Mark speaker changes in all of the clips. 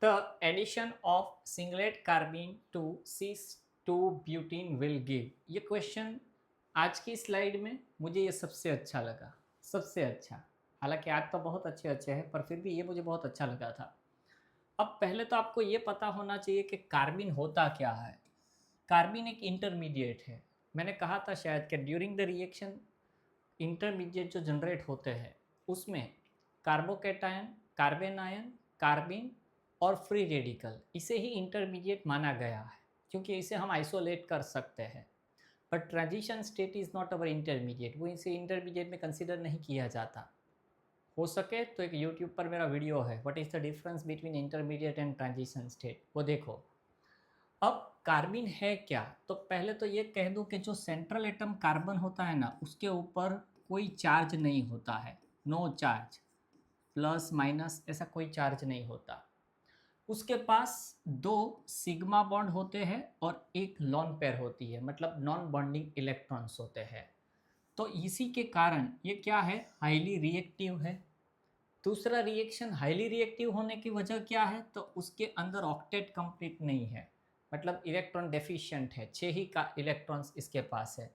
Speaker 1: The addition of singlet carbene to cis 2 butene will give, ये question आज की slide में मुझे ये सबसे अच्छा लगा, सबसे अच्छा। हालांकि आज तो बहुत अच्छे अच्छे हैं पर फिर भी ये मुझे बहुत अच्छा लगा था। अब पहले तो आपको ये पता होना चाहिए कि कार्बिन होता क्या है। कार्बिन एक इंटरमीडिएट है। मैंने कहा था शायद कि ड्यूरिंग द रिएक्शन इंटरमीडिएट जो जनरेट होते हैं उसमें कार्बोकेटायन, कार्बन आयन, कार्बिन और फ्री रेडिकल, इसे ही इंटरमीडिएट माना गया है क्योंकि इसे हम आइसोलेट कर सकते हैं। But transition state is not our intermediate, वो इसे इंटरमीडिएट में कंसिडर नहीं किया जाता। हो सके तो एक यूट्यूब पर मेरा वीडियो है, what is the difference between intermediate and transition state, वो देखो। अब कार्बिन है क्या, तो पहले तो ये कह दूं कि जो सेंट्रल एटम कार्बन होता है ना, उसके ऊपर कोई चार्ज नहीं होता है। नो चार्ज, प्लस माइनस ऐसा कोई चार्ज नहीं होता। उसके पास दो सिग्मा बॉन्ड होते हैं और एक लॉन पेयर होती है, मतलब नॉन बॉन्डिंग इलेक्ट्रॉन्स होते हैं। तो इसी के कारण ये क्या है, हाईली रिएक्टिव है। दूसरा रिएक्शन हाईली रिएक्टिव होने की वजह क्या है, तो उसके अंदर ऑक्टेट कंप्लीट नहीं है, मतलब इलेक्ट्रॉन डेफिशिएंट है, 6 ही का इलेक्ट्रॉन्स इसके पास है।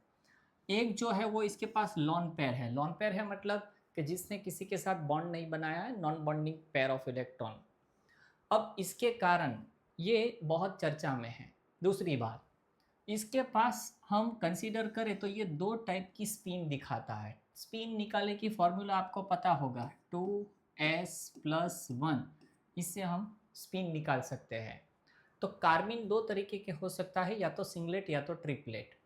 Speaker 1: एक जो है वो इसके पास लॉन पेयर है। लॉन पेयर है मतलब कि जिसने किसी के साथ बॉन्ड नहीं बनाया है, non bonding pair of electron. अब इसके कारण ये बहुत चर्चा में है। दूसरी बात, इसके पास हम कंसीडर करें तो ये दो टाइप की स्पिन दिखाता है। स्पिन निकालने की फॉर्मूला आपको पता होगा, 2s+1, इससे हम स्पिन निकाल सकते हैं। तो कार्बिन दो तरीके के हो सकता है, या तो सिंगलेट या तो ट्रिपलेट।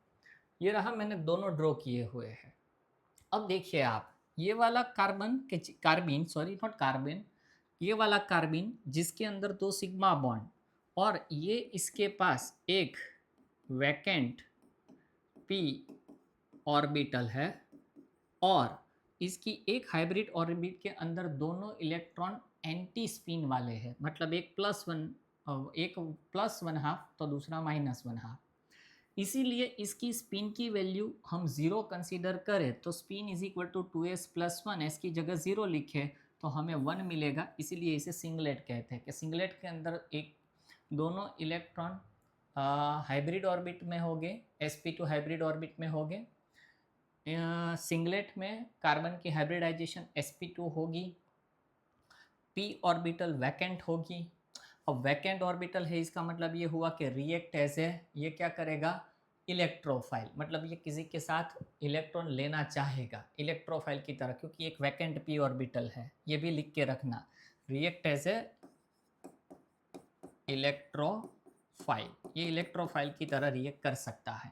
Speaker 1: ये रहा, मैंने दोनों ड्रॉ किए हुए हैं। अब देखिए आप, ये वाला कार्बिन, सॉरी नॉट कार्बिन, ये वाला कार्बिन जिसके अंदर दो सिग्मा बॉन्ड और ये इसके पास एक वैकेंट पी ऑर्बिटल है, और इसकी एक हाइब्रिड ऑर्बिट के अंदर दोनों इलेक्ट्रॉन एंटी स्पिन वाले हैं, मतलब एक प्लस वन हाफ तो दूसरा माइनस वन हाफ। इसीलिए इसकी स्पिन की वैल्यू हम ज़ीरो कंसीडर करें तो spin is equal to 2s+1, S की जगह ज़ीरो लिखे तो हमें 1 मिलेगा। इसीलिए इसे सिंगलेट कहते हैं कि सिंगलेट के अंदर एक दोनों इलेक्ट्रॉन हाइब्रिड ऑर्बिट में होंगे, sp2 हाइब्रिड ऑर्बिट में होंगे। सिंगलेट में कार्बन की हाइब्रिडाइजेशन sp2 होगी, p ऑर्बिटल वैकेंट होगी। अब वैकेंट ऑर्बिटल है, इसका मतलब ये हुआ कि रिएक्ट एज ए, ये क्या करेगा, इलेक्ट्रोफाइल, मतलब ये किसी के साथ इलेक्ट्रॉन लेना चाहेगा इलेक्ट्रोफाइल की तरह, क्योंकि एक वैकेंट p ऑर्बिटल है, ये भी लिख के रखना। रिएक्ट एज ए इलेक्ट्रोफाइल, ये इलेक्ट्रोफाइल की तरह रिएक्ट कर सकता है।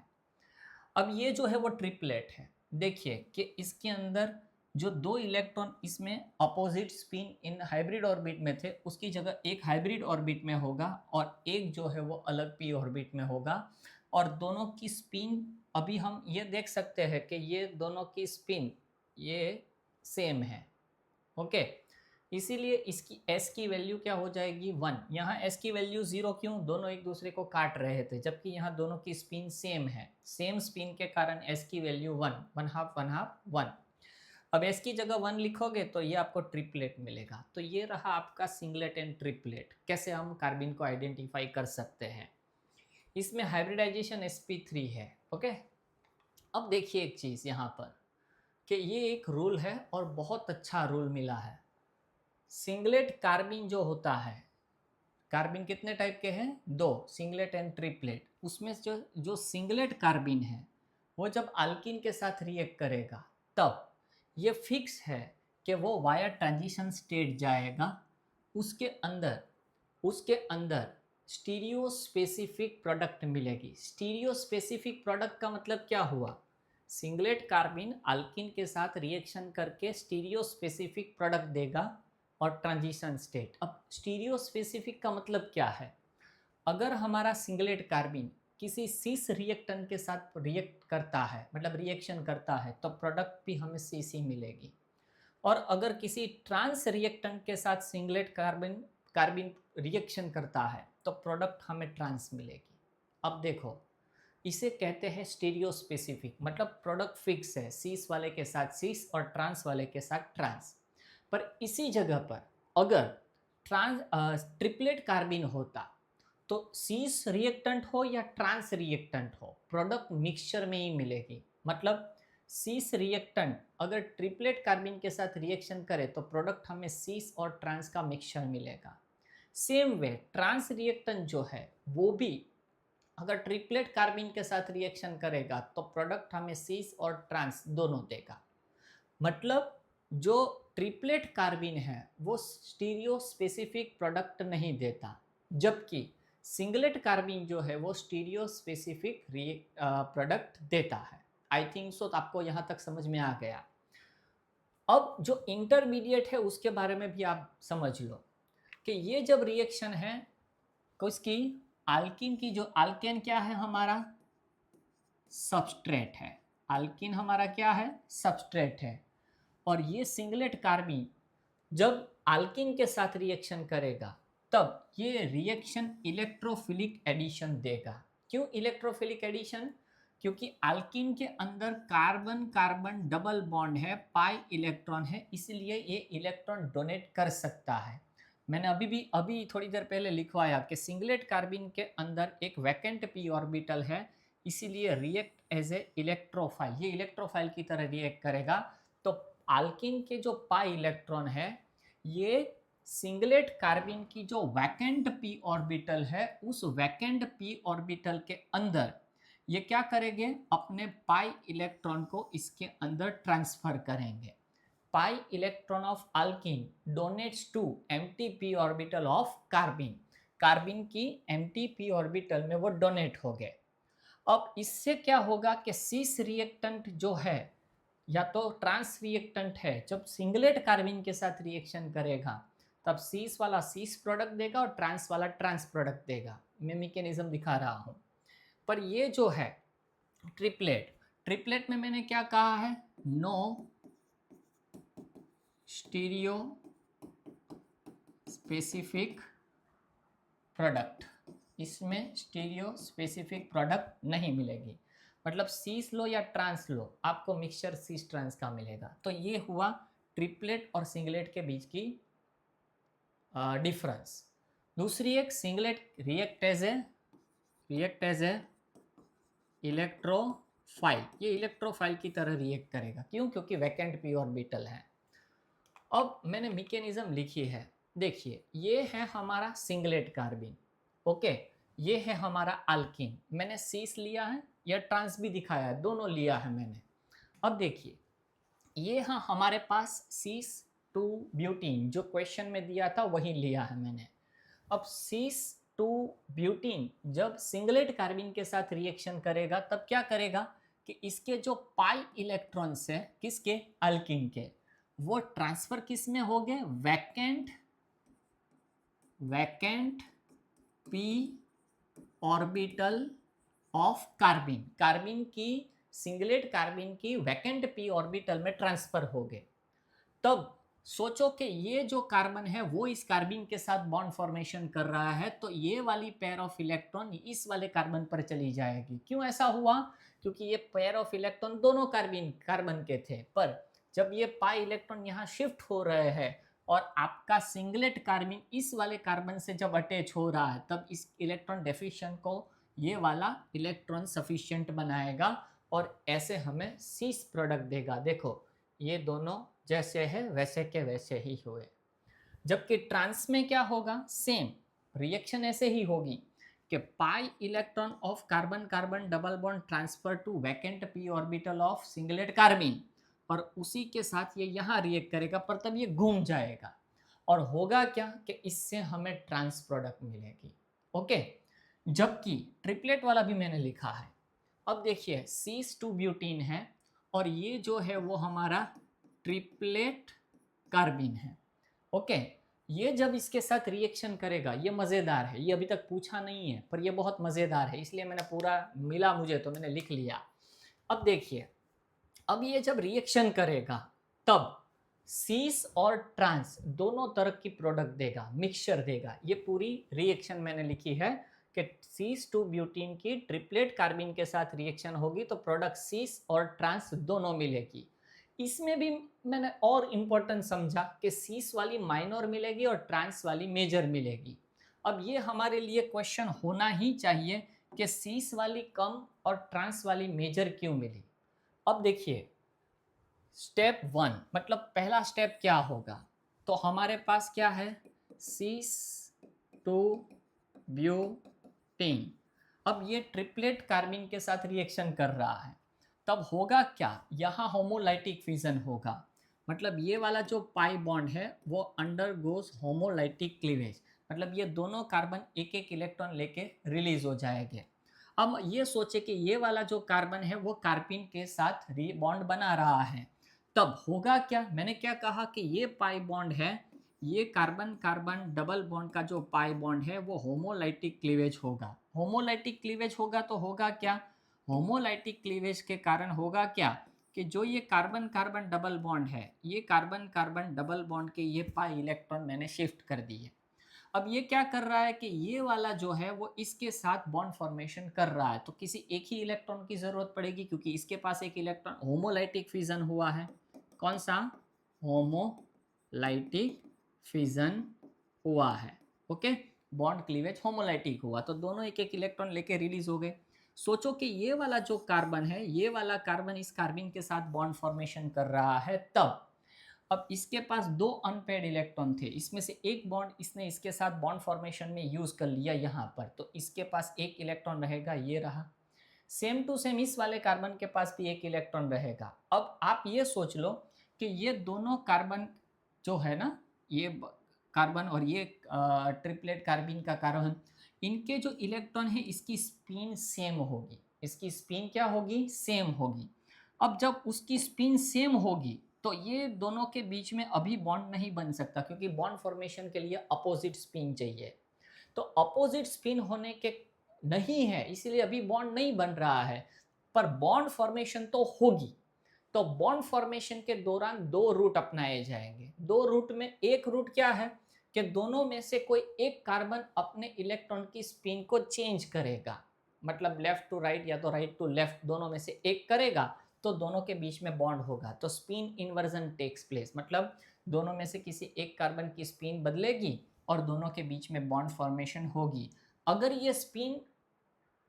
Speaker 1: अब ये जो है वो ट्रिपलेट है। देखिए कि इसके अंदर जो दो इलेक्ट्रॉन इसमें opposite spin in hybrid orbit में थे, उसकी जगह एक हाइब्रिड ऑर्बिट में होगा और एक जो है वो अलग पी ऑर्बिट में होगा। और दोनों की स्पिन, अभी हम ये देख सकते हैं कि ये दोनों की स्पिन ये सेम है। ओके, इसीलिए इसकी s की वैल्यू क्या हो जाएगी, 1। यहाँ s की वैल्यू 0 क्यों, दोनों एक दूसरे को काट रहे थे, जबकि यहाँ दोनों की स्पिन सेम है। सेम स्पिन के कारण s की value 1, one half one half 1। अब s की जगह 1 लिखोगे तो ये आपको ट्रिपलेट मिलेगा। तो ये रहा आपका सिंगलेट एंड ट्रिपलेट। कैसे हम कार्बिन को आइडेंटिफाई कर सकते हैं, इसमें हाइब्रिडाइजेशन sp3 है। ओके, अब देखिए एक चीज़ यहाँ पर कि ये एक रूल है और बहुत अच्छा रूल मिला है। सिंगलेट कार्बिन जो होता है, कार्बिन कितने टाइप के हैं, दो, सिंगलेट एंड ट्रिपलेट। उसमें जो जो सिंगलेट कार्बिन है वो जब अल्किन के साथ रिएक्ट करेगा तब ये फिक्स है कि वो वाया ट्रांजिशन स्टेट जाएगा। उसके अंदर उसके अंदर स्टीरियो स्पेसिफिक प्रोडक्ट मिलेगी। स्टीरियो स्पेसिफिक प्रोडक्ट का मतलब क्या हुआ, सिंगलेट कार्बिन अल्किन के साथ रिएक्शन करके स्टीरियो स्पेसिफिक प्रोडक्ट देगा और ट्रांजिशन स्टेट। अब स्टीरियो स्पेसिफिक का मतलब क्या है, अगर हमारा सिंगलेट कार्बिन किसी सीस रिएक्टेंट के साथ रिएक्ट करता है, मतलब रिएक्शन करता है, तो प्रोडक्ट भी हमें सीस ही मिलेगी। और अगर किसी ट्रांस रिएक्टेंट के साथ सिंगलेट कार्बिन कार्बिन रिएक्शन करता है तो प्रोडक्ट हमें ट्रांस मिलेगी। अब देखो, इसे कहते हैं स्टीरियो स्पेसिफिक, मतलब प्रोडक्ट फिक्स है, सीस वाले के साथ सीस और ट्रांस वाले के साथ ट्रांस। पर इसी जगह पर अगर ट्रिपलेट कार्बिन होता तो सीस रिएक्टेंट हो या ट्रांस रिएक्टेंट हो, प्रोडक्ट मिक्सचर में ही मिलेगी। मतलब सीस रिएक्टेंट अगर ट्रिपलेट कार्बिन के साथ रिएक्शन करे तो प्रोडक्ट हमें सीस और ट्रांस का मिक्सचर मिलेगा। सेम वे ट्रांस रिएक्टेंट जो है वो भी अगर ट्रिपलेट कार्बिन के साथ रिएक्शन करेगा तो प्रोडक्ट हमें सीस और ट्रांस दोनों देगा। मतलब जो ट्रिपलेट कार्बिन है वो स्टीरियो स्पेसिफिक प्रोडक्ट नहीं देता, जबकि सिंगलेट कार्बिन जो है वो स्टीरियो स्पेसिफिक प्रोडक्ट देता है। आई थिंक सो, तो आपको यहाँ तक समझ में आ गया। अब जो इंटरमीडिएट है उसके बारे में भी आप समझ लो कि ये जब रिएक्शन है किसकी, अल्किन की, जो अल्केन क्या है हमारा, सबस्ट्रेट है। अल्किन हमारा क्या है, सबस्ट्रेट है। और ये सिंगलेट कार्बिन जब अल्किन के साथ रिएक्शन करेगा तब ये रिएक्शन इलेक्ट्रोफिलिक एडिशन देगा। क्यों इलेक्ट्रोफिलिक एडिशन? क्योंकि अल्किन के अंदर कार्बन कार्बन डबल बॉन्ड है, पाई इलेक्ट्रॉन है, इसलिए ये इलेक्ट्रॉन डोनेट कर सकता है। मैंने अभी थोड़ी देर पहले लिखवाया कि सिंगलेट कार्बिन के अंदर एक वैकेंट पी ऑर्बिटल है, इसीलिए रिएक्ट एज ए इलेक्ट्रोफाइल, ये इलेक्ट्रोफाइल की तरह रिएक्ट करेगा। तो अल्किन के जो पाई इलेक्ट्रॉन है ये सिंगलेट कार्बिन की जो वैकेंट पी ऑर्बिटल है उस वैकेंट पी ऑर्बिटल के अंदर ये क्या करेंगे, अपने पाई इलेक्ट्रॉन को इसके अंदर ट्रांसफर करेंगे। Pi electron of alkyne donates to empty p orbital of carbene, carbene की एम्प्टी पी ऑर्बिटल में वो डोनेट हो गए। अब इससे क्या होगा कि सीस रिएक्टेंट जो है या तो ट्रांस रिएक्टेंट है, जब सिंगलेट कार्बिन के साथ रिएक्शन करेगा तब सीस वाला सीस प्रोडक्ट देगा और ट्रांस वाला ट्रांस प्रोडक्ट देगा। मैं मैकेनिज्म दिखा रहा हूं। पर ये जो है ट्रिपलेट, ट्रिपलेट में मैंने क्या कहा है, नो स्टीरियो स्पेसिफिक प्रोडक्ट, इसमें स्टीरियो स्पेसिफिक प्रोडक्ट नहीं मिलेगी। मतलब सीस लो या ट्रांस लो, आपको मिक्सचर सीस ट्रांस का मिलेगा। तो ये हुआ ट्रिपलेट और सिंगलेट के बीच की डिफरेंस। दूसरी एक singlet react as a electrophile, ये इलेक्ट्रोफाइल की तरह रिएक्ट करेगा। क्यों? क्योंकि वैकेंट पी ऑर्बिटल है। अब मैंने मैकेनिज्म लिखी है, देखिए ये है हमारा सिंगलेट कार्बिन, ओके, ये है हमारा अल्किन। मैंने सीस लिया है या ट्रांस भी दिखाया है, दोनों लिया है मैंने। अब देखिए ये हाँ हमारे पास सीस टू ब्यूटीन जो क्वेश्चन में दिया था वही लिया है मैंने। अब सीस टू ब्यूटीन जब सिंगलेट कार्बिन के साथ रिएक्शन करेगा तब क्या करेगा कि इसके जो पाई इलेक्ट्रॉन्स है किसके, अल्किन के, वो ट्रांसफर किस में हो गए, vacant p orbital of carbene, carbene की, सिंगलेट कार्बिन की वैकेंट पी ऑर्बिटल में ट्रांसफर हो गए। तब सोचो कि ये जो कार्बन है वो इस कार्बिन के साथ बॉन्ड फॉर्मेशन कर रहा है, तो ये वाली पेयर ऑफ इलेक्ट्रॉन इस वाले कार्बन पर चली जाएगी। क्यों ऐसा हुआ? क्योंकि ये पेयर ऑफ इलेक्ट्रॉन दोनों कार्बन के थे, पर जब ये पाई इलेक्ट्रॉन यहाँ शिफ्ट हो रहे हैं और आपका सिंगलेट कार्बिन इस वाले कार्बन से जब अटैच हो रहा है तब इस इलेक्ट्रॉन डेफिशिएंट को ये वाला इलेक्ट्रॉन सफिशिएंट बनाएगा और ऐसे हमें सीस प्रोडक्ट देगा। देखो ये दोनों जैसे है वैसे के वैसे ही हुए। जबकि ट्रांस में क्या होगा, सेम रिएक्शन ऐसे ही होगी कि pi electron of carbon carbon double bond transfer to vacant p orbital of singlet carbene, और उसी के साथ ये यहाँ रिएक्ट करेगा, पर तब ये घूम जाएगा और होगा क्या कि इससे हमें ट्रांस प्रोडक्ट मिलेगी। ओके, जबकि ट्रिपलेट वाला भी मैंने लिखा है। अब देखिए सीस टू ब्यूटीन है और ये जो है वो हमारा ट्रिपलेट कार्बिन है। ओके, ये जब इसके साथ रिएक्शन करेगा, ये मज़ेदार है, ये अभी तक पूछा नहीं है पर ये बहुत मज़ेदार है, इसलिए मैंने पूरा मिला मुझे तो मैंने लिख लिया। अब देखिए, अब ये जब रिएक्शन करेगा तब सीस और ट्रांस दोनों तरह की प्रोडक्ट देगा, मिक्सचर देगा। ये पूरी रिएक्शन मैंने लिखी है कि सीस टू ब्यूटीन की ट्रिपलेट कार्बिन के साथ रिएक्शन होगी तो प्रोडक्ट सीस और ट्रांस दोनों मिलेगी। इसमें भी मैंने और इम्पोर्टेंट समझा कि सीस वाली माइनर मिलेगी और ट्रांस वाली मेजर मिलेगी। अब ये हमारे लिए क्वेश्चन होना ही चाहिए कि सीस वाली कम और ट्रांस वाली मेजर क्यों मिली। अब देखिए, स्टेप वन मतलब पहला स्टेप क्या होगा, तो हमारे पास क्या है, सीस टू ब्यूटीन। अब ये ट्रिपलेट कार्बिन के साथ रिएक्शन कर रहा है, तब होगा क्या, यहाँ होमोलाइटिक फिजन होगा। मतलब ये वाला जो पाई बॉन्ड है वो अंडर गोज होमोलाइटिक क्लीवेज, मतलब ये दोनों कार्बन एक एक इलेक्ट्रॉन लेके रिलीज हो जाएंगे। अब ये सोचे कि ये वाला जो कार्बन है वो कार्बिन के साथ बॉन्ड बना रहा है, तब होगा क्या, मैंने क्या कहा कि ये पाई बॉन्ड है, ये कार्बन कार्बन डबल बॉन्ड का जो पाई बॉन्ड है वो होमोलाइटिक क्लीवेज होगा। होमोलाइटिक क्लीवेज होगा तो होगा क्या, होमोलाइटिक क्लीवेज के कारण होगा क्या कि जो ये कार्बन कार्बन डबल बॉन्ड है, ये कार्बन कार्बन डबल बॉन्ड के ये पाई इलेक्ट्रॉन मैंने शिफ्ट कर दिए। अब ये क्या कर रहा है कि ये वाला जो है वो इसके साथ बॉन्ड फॉर्मेशन कर रहा है, तो किसी एक ही इलेक्ट्रॉन की जरूरत पड़ेगी क्योंकि इसके पास एक इलेक्ट्रॉन, होमोलाइटिक फिजन हुआ है। कौन सा, होमोलाइटिक फिजन हुआ है। ओके, बॉन्ड क्लीवेज होमोलाइटिक हुआ, तो दोनों एक एक इलेक्ट्रॉन लेके रिलीज हो गए। सोचो कि ये वाला जो कार्बन है, ये वाला कार्बन इस कार्बन के साथ बॉन्ड फॉर्मेशन कर रहा है, तब अब इसके पास दो अनपेड इलेक्ट्रॉन थे, इसमें से एक बॉन्ड इसने इसके साथ बॉन्ड फॉर्मेशन में यूज कर लिया यहाँ पर, तो इसके पास एक इलेक्ट्रॉन रहेगा, ये रहा। सेम टू सेम इस वाले कार्बन के पास भी एक इलेक्ट्रॉन रहेगा। अब आप ये सोच लो कि ये दोनों कार्बन जो है ना, ये कार्बन और ये ट्रिपलेट कार्बिन का कार्बन, इनके जो इलेक्ट्रॉन है इसकी स्पिन सेम होगी, इसकी स्पिन क्या होगी, सेम होगी। अब जब उसकी स्पिन सेम होगी तो ये दोनों के बीच में अभी बॉन्ड नहीं बन सकता, क्योंकि बॉन्ड फॉर्मेशन के लिए अपोजिट स्पिन चाहिए। तो अपोजिट स्पिन होने के नहीं है, इसीलिए अभी बॉन्ड नहीं बन रहा है, पर बॉन्ड फॉर्मेशन तो होगी। तो बॉन्ड फॉर्मेशन के दौरान दो रूट अपनाए जाएंगे। दो रूट में एक रूट क्या है कि दोनों में से कोई एक कार्बन अपने इलेक्ट्रॉन की स्पिन को चेंज करेगा, मतलब लेफ्ट टू राइट या तो राइट टू लेफ्ट, दोनों में से एक करेगा, तो दोनों के बीच में बॉन्ड होगा, तो स्पिन इन्वर्जन टेक्स प्लेस, मतलब दोनों में से किसी एक कार्बन की स्पिन बदलेगी और दोनों के बीच में बॉन्ड फॉर्मेशन होगी। अगर ये स्पिन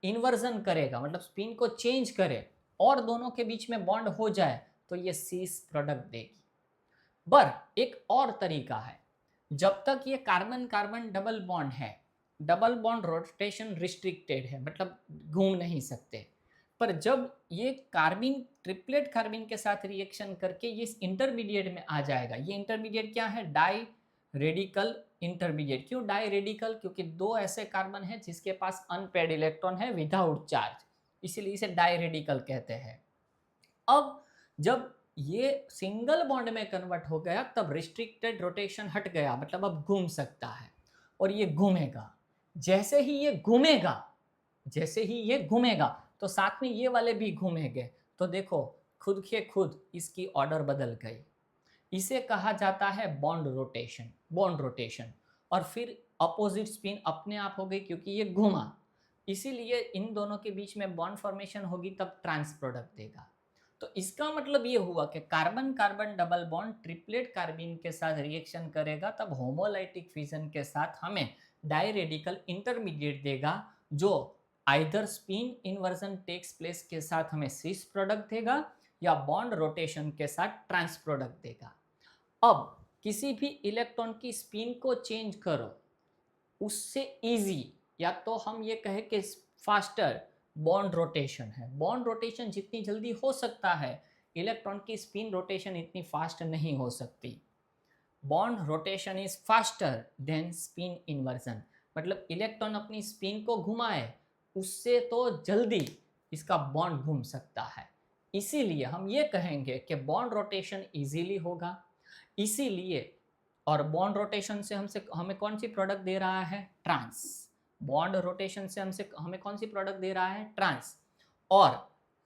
Speaker 1: इन्वर्जन करेगा, मतलब स्पिन को चेंज करे और दोनों के बीच में बॉन्ड हो जाए, तो ये सीस प्रोडक्ट देगी। पर एक और तरीका है, जब तक ये कार्बन कार्बन डबल बॉन्ड है, डबल बॉन्ड रोटेशन रिस्ट्रिक्टेड है, मतलब घूम नहीं सकते। पर जब ये कार्बिन ट्रिपलेट कार्बिन के साथ रिएक्शन करके ये इस इंटरमीडिएट में आ जाएगा, ये इंटरमीडिएट क्या है, डाई रेडिकल इंटरमीडिएट। क्यों डाई रेडिकल, क्योंकि दो ऐसे कार्बन है जिसके पास अनपेड इलेक्ट्रॉन है विदाउट चार्ज, इसीलिए इसे डाई रेडिकल कहते हैं। अब जब ये सिंगल बॉन्ड में कन्वर्ट हो गया तब रिस्ट्रिक्टेड रोटेशन हट गया, मतलब अब घूम सकता है और ये घूमेगा। जैसे ही ये घूमेगा, जैसे ही ये घूमेगा तो साथ में ये वाले भी घूमेंगे, तो देखो खुद के खुद इसकी ऑर्डर बदल गई। इसे कहा जाता है बॉन्ड रोटेशन, बॉन्ड रोटेशन। और फिर अपोजिट स्पिन अपने आप हो गई क्योंकि ये घूमा, इसीलिए इन दोनों के बीच में बॉन्ड फॉर्मेशन होगी, तब ट्रांस प्रोडक्ट देगा। तो इसका मतलब ये हुआ कि carbon carbon double bond triplet carbene के साथ रिएक्शन करेगा, तब होमोलाइटिक फिजन के साथ हमें डाई रेडिकल इंटरमीडिएट देगा, जो either spin inversion takes place के साथ हमें सिस प्रोडक्ट देगा या बॉन्ड रोटेशन के साथ ट्रांस प्रोडक्ट देगा। अब किसी भी इलेक्ट्रॉन की स्पिन को चेंज करो, उससे इजी, या तो हम ये कहें कि फास्टर बॉन्ड रोटेशन है। बॉन्ड रोटेशन जितनी जल्दी हो सकता है, इलेक्ट्रॉन की स्पिन रोटेशन इतनी फास्ट नहीं हो सकती। Bond rotation is faster than spin inversion, मतलब इलेक्ट्रॉन अपनी स्पिन को घुमाए उससे तो जल्दी इसका बॉन्ड घूम सकता है। इसीलिए हम ये कहेंगे कि बॉन्ड रोटेशन इजीली होगा। इसीलिए, और बॉन्ड रोटेशन से हमसे हमें कौन सी प्रोडक्ट दे रहा है, ट्रांस। बॉन्ड रोटेशन से हमसे हमें कौन सी प्रोडक्ट दे रहा है, ट्रांस। और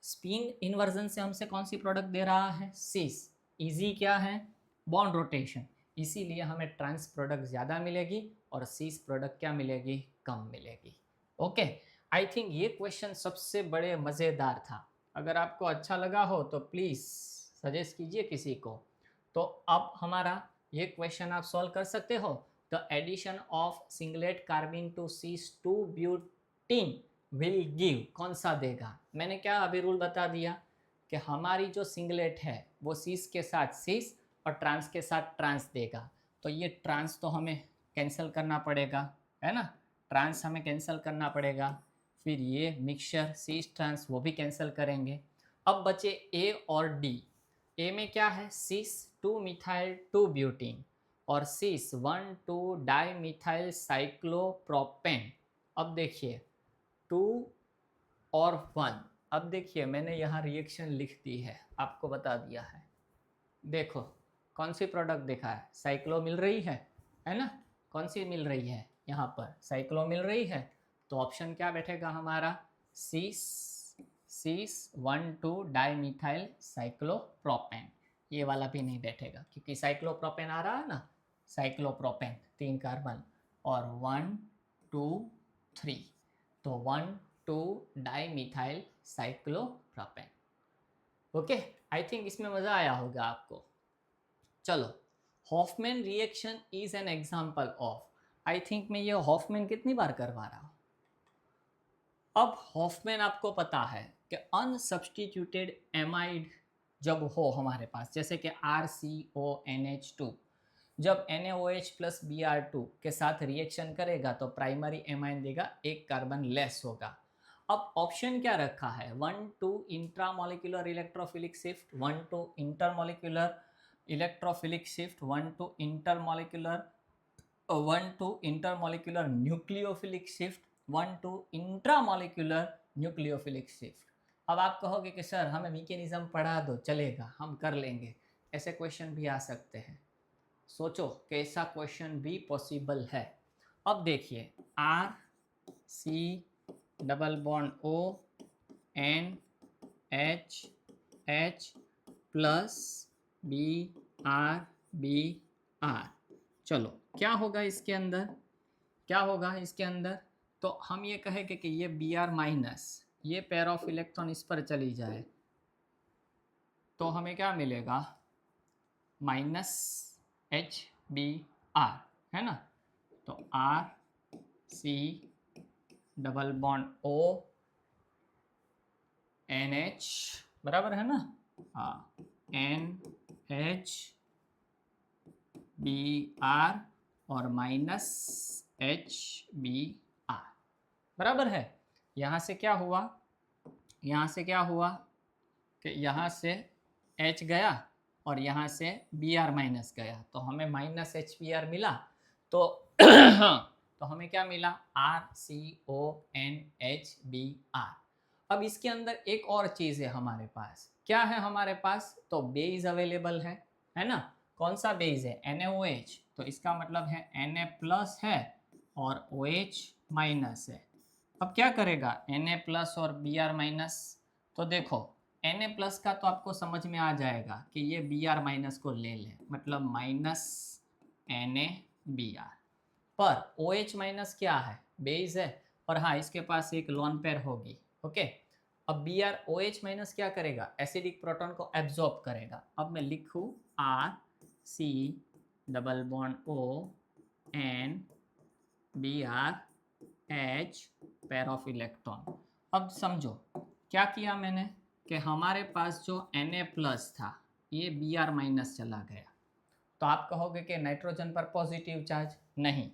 Speaker 1: स्पिन इन्वर्जन से हमसे कौन सी प्रोडक्ट दे रहा है, सिस। इजी क्या है, बॉन्ड रोटेशन, इसीलिए हमें ट्रांस प्रोडक्ट ज़्यादा मिलेगी और सिस प्रोडक्ट क्या मिलेगी, कम मिलेगी। ओके, आई थिंक ये क्वेश्चन सबसे बड़े मज़ेदार था। अगर आपको अच्छा लगा हो तो प्लीज़ सजेस्ट कीजिए किसी को। तो अब हमारा ये क्वेश्चन आप सॉल्व कर सकते हो। The addition of singlet carbene to cis 2 butene will give, कौन सा देगा? मैंने क्या अभी रूल बता दिया कि हमारी जो सिंगलेट है वो सीस के साथ सीस और ट्रांस के साथ ट्रांस देगा। तो ये ट्रांस तो हमें कैंसिल करना पड़ेगा, है ना, ट्रांस हमें कैंसिल करना पड़ेगा। फिर ये मिक्सचर सीस ट्रांस वो भी कैंसिल करेंगे। अब बचे ए और डी। ए में क्या है? सीस 2 मिथाइल 2 ब्यूटीन और सीस 1 2 डाई मिथाइल साइक्लोप्रोपेन। अब देखिए 2 और 1। अब देखिए मैंने यहाँ रिएक्शन लिख दी है, आपको बता दिया है। देखो कौन सी प्रोडक्ट देखा है? साइक्लो मिल रही है ना? कौन सी मिल रही है? यहाँ पर साइक्लो मिल रही है। तो ऑप्शन क्या बैठेगा हमारा? सीस 1 2 डाई मिथाइल साइक्लोप्रोपेन। ये वाला भी नहीं बैठेगा क्योंकि साइक्लोप्रोपेन आ रहा है ना, साइक्लोप्रोपेन 3 कार्बन और 1 2 3, तो 1 2 di methyl cyclopropane. Okay, I think इसमें मज़ा आया होगा आपको। चलो, Hofmann reaction is an example of. I think मैं ये हॉफमैन कितनी बार करवा रहा हूँ। अब हॉफमैन आपको पता है कि अनसब्स्टिट्यूटेड एमाइड जब हो हमारे पास, जैसे कि RCONH2, जब NaOH प्लस Br2 के साथ रिएक्शन करेगा तो प्राइमरी एमाइन देगा, एक कार्बन लेस होगा। अब ऑप्शन क्या रखा है? 1 2 intramolecular electrophilic shift, 1 2 intermolecular electrophilic shift, 1 2 intermolecular nucleophilic shift, 1 2 intramolecular nucleophilic shift. अब आप कहोगे कि सर हमें मैकेनिज्म पढ़ा दो, चलेगा, हम कर लेंगे। ऐसे क्वेश्चन भी आ सकते हैं। सोचो कि ऐसा क्वेश्चन भी पॉसिबल है। अब देखिए RC≡ONH प्लस BR। चलो क्या होगा इसके अंदर? क्या होगा इसके अंदर? तो हम ये कहेंगे कि ये Br माइनस, ये पेयर ऑफ इलेक्ट्रॉन इस पर चली जाए तो हमें क्या मिलेगा? माइनस HBr, है ना। तो RC≡ONH बराबर है ना। हाँ, NHBr और माइनस HBr बराबर है। यहाँ से क्या हुआ? यहाँ से क्या हुआ कि यहाँ से H गया और यहाँ से Br माइनस गया, तो हमें माइनस HBr मिला। तो तो हमें क्या मिला? RCONHBr। अब इसके अंदर एक और चीज़ है हमारे पास। क्या है हमारे पास? तो बेस अवेलेबल है ना। कौन सा बेस है? NaOH। तो इसका मतलब है Na प्लस है और OH माइनस है। अब क्या करेगा Na प्लस और Br माइनस? तो देखो Na प्लस का तो आपको समझ में आ जाएगा कि ये Br माइनस को ले ले, मतलब माइनस NaBr। पर OH माइनस क्या है? बेस है, और हाँ इसके पास एक लोन पेयर होगी। ओके, अब Br OH माइनस क्या करेगा? एसिडिक प्रोटॉन को एब्जॉर्ब करेगा। अब मैं लिखूँ RC≡ONBrH पेयर ऑफ इलेक्ट्रॉन। अब समझो क्या किया मैंने कि हमारे पास जो Na प्लस था ये Br माइनस चला गया। तो आप कहोगे कि नाइट्रोजन पर पॉजिटिव चार्ज नहीं,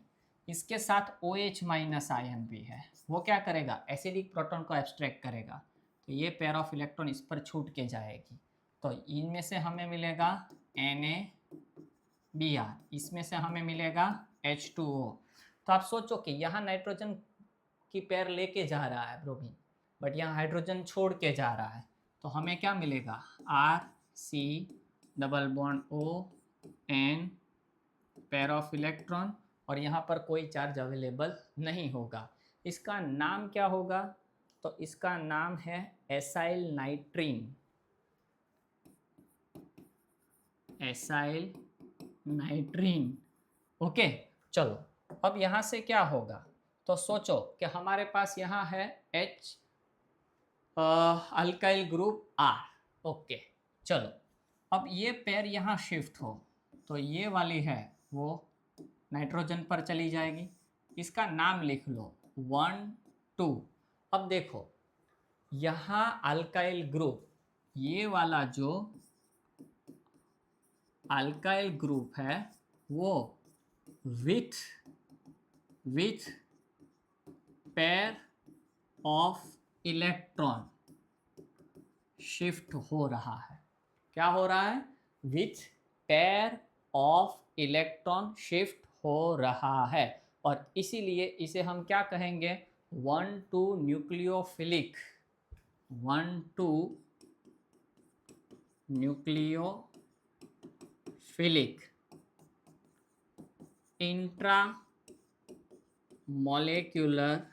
Speaker 1: इसके साथ OH माइनस आयन भी है। वो क्या करेगा? एसिडिक प्रोटॉन को एब्स्ट्रैक्ट करेगा, तो ये पेयर ऑफ इलेक्ट्रॉन इस पर छूट के जाएगी। तो इनमें से हमें मिलेगा NaBr, इसमें से हमें मिलेगा H2O। तो आप सोचो कि यहाँ नाइट्रोजन की पेयर लेके जा रहा है ब्रोमीन, बट यहाँ हाइड्रोजन छोड़ के जा रहा है। तो हमें क्या मिलेगा? RC≡ON पेयर ऑफ इलेक्ट्रॉन, और यहाँ पर कोई चार्ज अवेलेबल नहीं होगा। इसका नाम क्या होगा? तो इसका नाम है एसाइल नाइट्रीन। एसाइल नाइट्रीन। ओके, चलो अब यहाँ से क्या होगा? तो सोचो कि हमारे पास यहाँ है H alkyl group R। Okay, चलो अब ये पेयर यहाँ शिफ्ट हो तो ये वाली है वो नाइट्रोजन पर चली जाएगी। इसका नाम लिख लो 1 2। अब देखो यहाँ अल्काइल ग्रुप, ये वाला जो अल्काइल ग्रुप है वो with pair of electron shift हो रहा है। क्या हो रहा है? With pair of electron shift हो रहा है, और इसीलिए इसे हम क्या कहेंगे? 1 2 nucleophilic, 1 2 nucleophilic intra molecular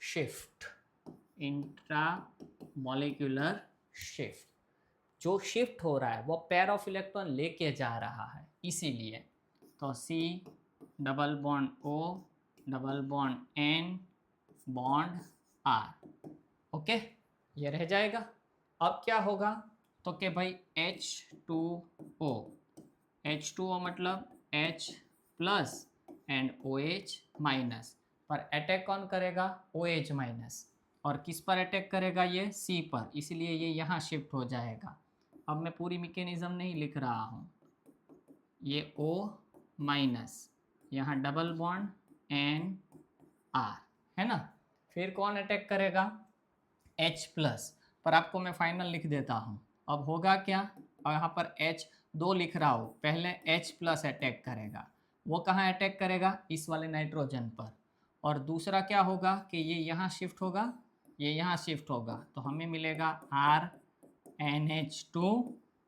Speaker 1: shift, intra molecular shift. जो शिफ्ट हो रहा है वो पेयर ऑफ इलेक्ट्रॉन लेके जा रहा है, इसीलिए। तो C double bond O double bond N bond R, okay, ये रह जाएगा। अब क्या होगा? तो कि भाई H2O, H2O मतलब H plus and OH minus पर अटैक कौन करेगा? OH minus. और किस पर अटैक करेगा? ये C पर, इसलिए ये यहाँ शिफ्ट हो जाएगा। अब मैं पूरी मैकेनिज्म नहीं लिख रहा हूँ। ये O माइनस, यहाँ डबल बॉन्ड NR है ना। फिर कौन अटैक करेगा? H प्लस पर, आपको मैं फाइनल लिख देता हूँ। अब होगा क्या? और यहाँ पर H2 लिख रहा हूँ, पहले H प्लस अटैक करेगा। वो कहाँ अटैक करेगा? इस वाले नाइट्रोजन पर। और दूसरा क्या होगा कि ये यहाँ शिफ्ट होगा, ये यहाँ शिफ्ट होगा, तो हमें मिलेगा RNH2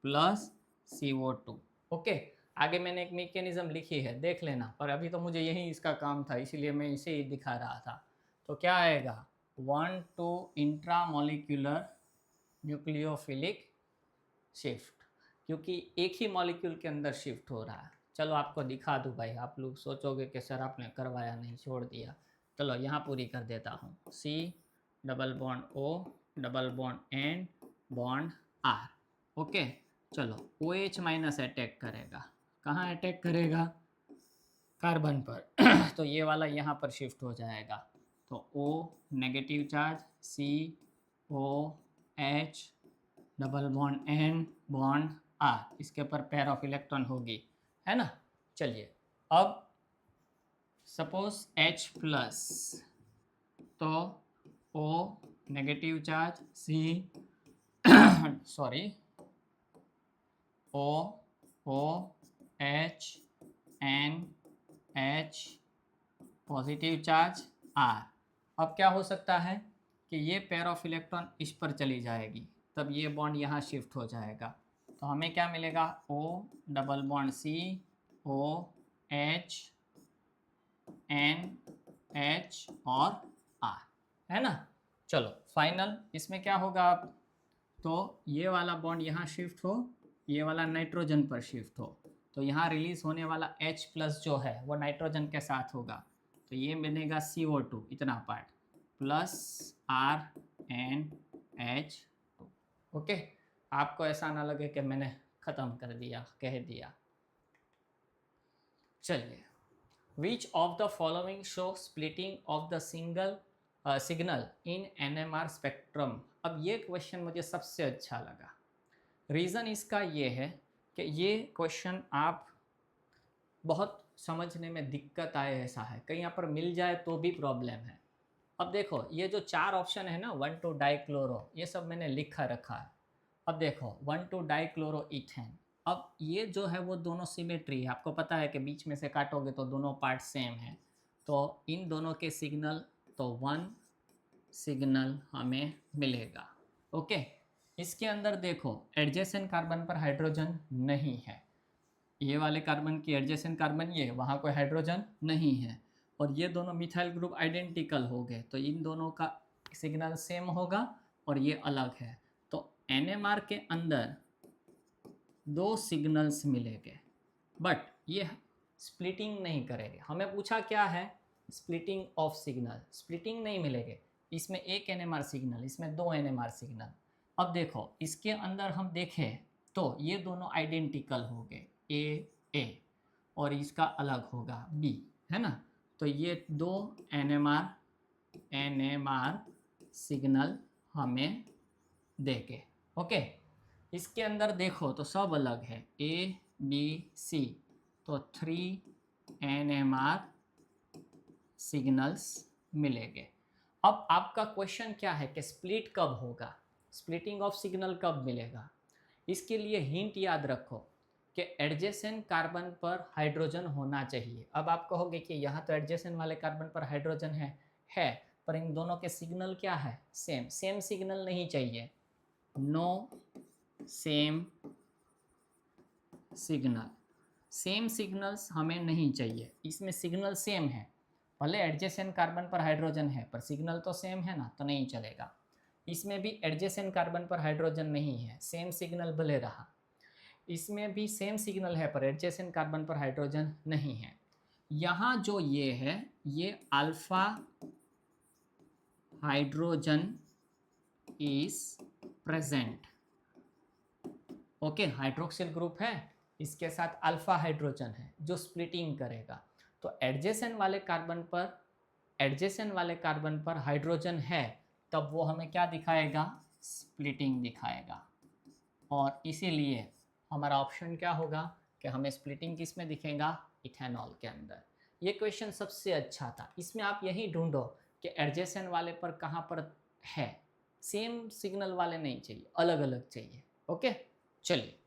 Speaker 1: प्लस CO2। ओके, आगे मैंने एक मैकेनिज्म लिखी है, देख लेना, पर अभी तो मुझे यही इसका काम था, इसीलिए मैं इसे ही दिखा रहा था। तो क्या आएगा? 1 2 इंट्रामोलिक्यूलर न्यूक्लियोफिलिक शिफ्ट, क्योंकि एक ही मॉलिक्यूल के अंदर शिफ्ट हो रहा है। चलो आपको दिखा दूँ भाई, आप लोग सोचोगे कि सर आपने करवाया नहीं, छोड़ दिया। चलो यहाँ पूरी कर देता हूँ। C double bond O double bond N bond R, okay. चलो OH माइनस अटैक करेगा, कहाँ अटैक करेगा? कार्बन पर तो ये वाला यहाँ पर शिफ्ट हो जाएगा। तो O negative charge, COH double bond N bond R, इसके ऊपर पेयर ऑफ इलेक्ट्रॉन होगी, है ना। चलिए, अब सपोज H प्लस, तो O negative charge, C sorry OH NH positive charge R। अब क्या हो सकता है कि ये पेयर ऑफ इलेक्ट्रॉन इस पर चली जाएगी, तब ये बॉन्ड यहाँ शिफ्ट हो जाएगा। तो हमें क्या मिलेगा? O double bond C OH NH और R, है ना। चलो फाइनल इसमें क्या होगा? अब तो ये वाला बॉन्ड यहाँ शिफ्ट हो, ये वाला नाइट्रोजन पर शिफ्ट हो, तो यहाँ रिलीज होने वाला H प्लस जो है वो नाइट्रोजन के साथ होगा, तो ये बनेगा CO2 इतना पार्ट प्लस RNH2, ओके। आपको ऐसा ना लगे कि मैंने ख़त्म कर दिया, कह दिया। चलिए, which of the following show splitting of the signal in NMR spectrum. अब ये क्वेश्चन मुझे सबसे अच्छा लगा। रीज़न इसका ये है कि ये क्वेश्चन आप बहुत समझने में दिक्कत आए ऐसा है, कहीं यहाँ पर मिल जाए तो भी प्रॉब्लम है। अब देखो ये जो 4 ऑप्शन है ना, 1 2 डाइक्लोरो, ये सब मैंने लिखा रखा है। अब देखो 1 2 डाइक्लोरो इथेन, अब ये जो है वो दोनों सिमेट्री है, आपको पता है कि बीच में से काटोगे तो दोनों पार्ट सेम है, तो इन दोनों के सिग्नल, तो 1 सिग्नल हमें मिलेगा, ओके। इसके अंदर देखो एडजेसेंट कार्बन पर हाइड्रोजन नहीं है, ये वाले कार्बन की एडजेसेंट कार्बन ये, वहाँ कोई हाइड्रोजन नहीं है, और ये दोनों मिथाइल ग्रुप आइडेंटिकल हो गए, तो इन दोनों का सिग्नल सेम होगा और ये अलग है। तो NMR के अंदर 2 सिग्नल्स मिलेंगे, बट ये स्प्लिटिंग नहीं करेंगे। हमें पूछा क्या है? स्प्लिटिंग ऑफ सिग्नल, स्प्लिटिंग नहीं मिलेंगे। इसमें एक NMR सिग्नल, इसमें 2 NMR सिग्नल, अब देखो इसके अंदर हम देखें तो ये दोनों आइडेंटिकल हो गए, ए और इसका अलग होगा बी, है ना। तो ये दो एनएमआर सिग्नल हमें देंगे। ओके, इसके अंदर देखो तो सब अलग है, ए बी सी, तो 3 एनएमआर सिग्नल्स मिलेंगे। अब आपका क्वेश्चन क्या है कि स्प्लिट कब होगा, स्प्लिटिंग ऑफ सिग्नल कब मिलेगा। इसके लिए हिंट याद रखो कि एडजेसेंट कार्बन पर हाइड्रोजन होना चाहिए। अब आप कहोगे कि यहाँ तो एडजेसेंट वाले कार्बन पर हाइड्रोजन है पर इन दोनों के सिग्नल क्या है, सेम सिग्नल नहीं चाहिए, no same signal, same signals हमें नहीं चाहिए। इसमें सिग्नल सेम है, भले एडजेसेंट कार्बन पर हाइड्रोजन है पर सिग्नल तो सेम है ना, तो नहीं चलेगा। इसमें भी एडजेसेंट कार्बन पर हाइड्रोजन नहीं है, सेम सिग्नल भले रहा। इसमें भी सेम सिग्नल है पर एडजेसेंट कार्बन पर हाइड्रोजन नहीं है। यहाँ जो ये है ये alpha hydrogen is present. Okay, hydroxyl group है, इसके साथ अल्फा हाइड्रोजन है जो स्प्लिटिंग करेगा। तो एडजेसेंट वाले कार्बन पर हाइड्रोजन है, तब वो हमें क्या दिखाएगा, स्प्लिटिंग दिखाएगा। और इसीलिए हमारा ऑप्शन क्या होगा कि हमें स्प्लिटिंग किस में दिखेगा, इथेनॉल के अंदर। ये क्वेश्चन सबसे अच्छा था, इसमें आप यही ढूंढो कि एडजेसेंट वाले पर कहाँ पर है, सेम सिग्नल वाले नहीं चाहिए, अलग अलग चाहिए। ओके, चलिए